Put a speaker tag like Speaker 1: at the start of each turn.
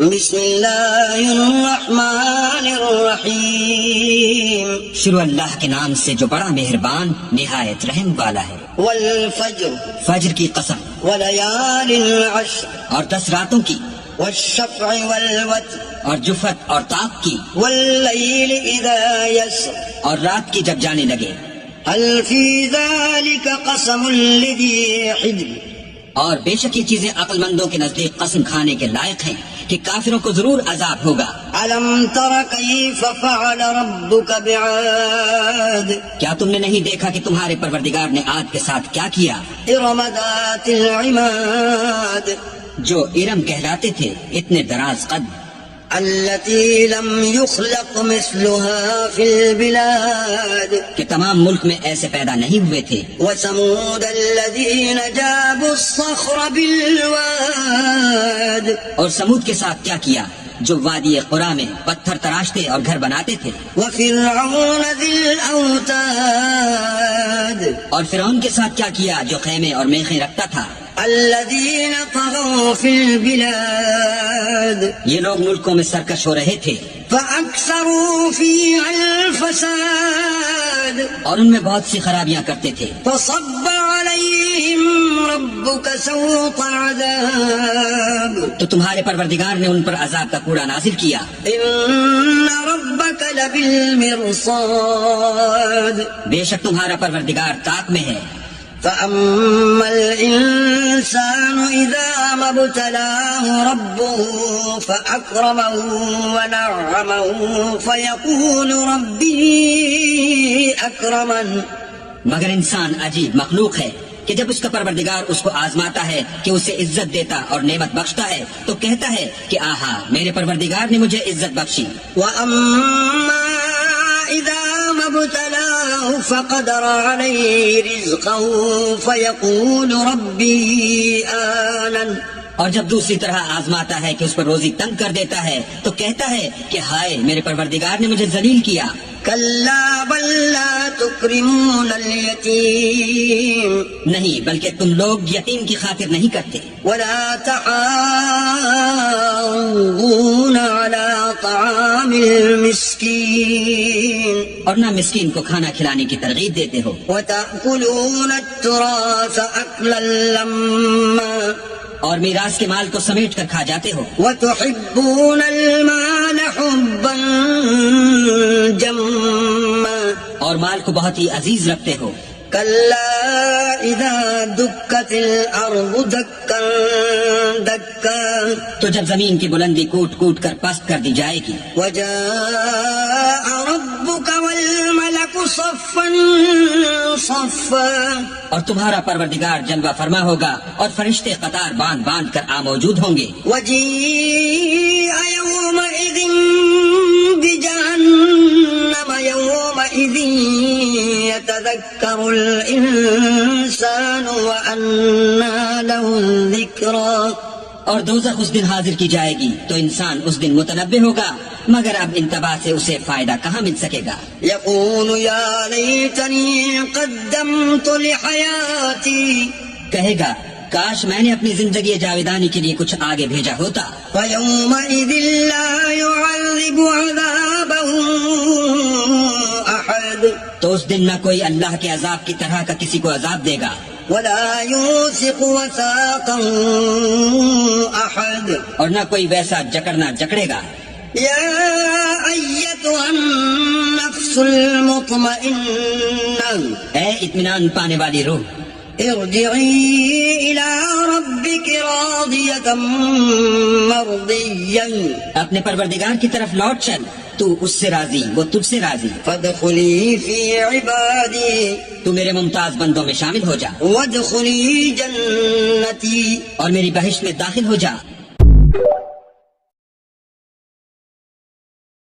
Speaker 1: بسم اللہ الرحمن الرحیم،
Speaker 2: شروع اللہ کے نام سے جو بڑا مہربان نہایت رحم والا ہے۔
Speaker 1: والفجر
Speaker 2: فجر کی قسم،
Speaker 1: وليال عشر،
Speaker 2: اور 10 راتوں کی،
Speaker 1: والشفع والوتر،
Speaker 2: اور جفت اور طاق کی،
Speaker 1: واللیل اذا یسر،
Speaker 2: اور رات کی جب جانے لگے۔
Speaker 1: هل فی ذلك قسم لذی حجر،
Speaker 2: اور بے شک یہ چیزیں عقل مندوں کے نزدیک قسم کھانے کے لائق ہیں کہ کافروں کو ضرور عذاب ہوگا۔
Speaker 1: علم تر کیف فعل ربک بعاد،
Speaker 2: کیا تم نے نہیں دیکھا کہ تمہارے پروردگار نے عاد کے ساتھ کیا کیا؟
Speaker 1: ارم ذات العماد،
Speaker 2: جو ارم کہلاتے تھے اتنے دراز قد،
Speaker 1: التي لم يخلق مثلها في البلاد،
Speaker 2: کہ تمام ملک میں ایسے پیدا نہیں ہوئے تھے۔
Speaker 1: وثمود الذين جابوا الصخر بالواد،
Speaker 2: اور سمود کے ساتھ کیا کیا جو وادی قرا میں پتھر تراشتے اور گھر بناتے تھے۔
Speaker 1: وفرعون ذي الأوتاد،
Speaker 2: اور فرعون کے ساتھ کیا کیا جو خیمے اور میخیں رکھتا تھا۔
Speaker 1: الذين طغوا في البلاد،
Speaker 2: یہ لوگ ملکوں میں سرکش ہو رہے تھے
Speaker 1: فأكثروا فيها الفساد،
Speaker 2: اور ان میں بہت سی خرابیاں کرتے تھے۔
Speaker 1: فصب عليهم ربك سوط عذاب،
Speaker 2: تو تمہارے پروردگار نے ان پر عذاب کا کوڑا نازل کیا۔
Speaker 1: إن ربك لبالمرصاد،
Speaker 2: بے شک تمہارا پروردگار طاق میں ہے۔
Speaker 1: فأما الإنسان إذا ما ابتلاه ربه فأكرمه ونعمه فيقول ربي أكرمن،
Speaker 2: مگر انسان عجیب مخلوق ہے کہ جب اس کا پروردگار اس کو آزماتا ہے کہ اسے عزت دیتا اور نعمت بخشتا ہے تو کہتا ہے کہ آہا میرے پروردگار نے مجھے عزت بخشی۔
Speaker 1: وأما إذا ما ابتلاه فقدر عليه رزقه فيقول ربي أهانن،
Speaker 2: اور جب دوسری طرح آزماتا ہے کہ اس پر روزی تنگ کر دیتا ہے تو کہتا ہے کہ ہائے میرے پروردگار نے مجھے ذلیل کیا۔
Speaker 1: كلا بل لا تكرمون اليتيم،
Speaker 2: نہیں بلکہ تم لوگ یتیم کی خاطر نہیں کرتے،
Speaker 1: ولا تحاضون على طعام المسكين،
Speaker 2: اور نہ مسکین کو کھانا کھلانے کی ترغیب دیتے ہو،
Speaker 1: وتأكلون التراث أكلا لما،
Speaker 2: اور میراث کے مال کو سمیٹ کر کھا جاتے ہو،
Speaker 1: وتحبون المال حبا جما،
Speaker 2: اور مال کو بہت ہی عزیز رکھتے ہو۔
Speaker 1: كلا إذا دكت الأرض دكا دكا،
Speaker 2: تو جب زمین کی بلندی کوٹ کوٹ کر پست کر دی جائے گی،
Speaker 1: وجاء ربك والملك صفا صفا،
Speaker 2: اور تمہارا پروردگار جلوہ فرما ہوگا اور فرشتے قطار باندھ باندھ کر موجود ہوں گے۔
Speaker 1: وجيء يومئذ بجهنم يومئذ يتذكر الإنسان وأنى له الذكرى،
Speaker 2: اور دوزخ اس دن حاضر کی جائے گی تو انسان اس دن متنبہ ہوگا، مگر اب انتباہ سے اسے فائدہ کہاں مل سکے گا۔
Speaker 1: يقول يا ليتني قدمت لحياتي،
Speaker 2: کہے گا کاش میں نے اپنی زندگی جاویدانی کے لیے کچھ آگے بھیجا ہوتا۔
Speaker 1: فيومئذ لا يعذب عذابه أحد،
Speaker 2: تو اس دن نہ کوئی اللہ کے عذاب کی طرح کا کسی کو عذاب دے گا،
Speaker 1: ولا يوثق وثاقه أحد،
Speaker 2: اور نہ کوئی ویسا جکڑنا جکڑے گا۔
Speaker 1: يا أيتها النفس المطمئنة،
Speaker 2: اے اطمینان پانے والی روح،
Speaker 1: ارجعي إلى ربك راضية مرضية،
Speaker 2: اپنے پروردگار کی طرف لوٹ چل، تو اس سے راضی وہ تجھ سے راضی،
Speaker 1: فادخلي في عبادي،
Speaker 2: تو میرے ممتاز بندوں میں شامل ہو جا،
Speaker 1: وادخلي جنتي،
Speaker 2: اور میری بہشت میں داخل ہو جا۔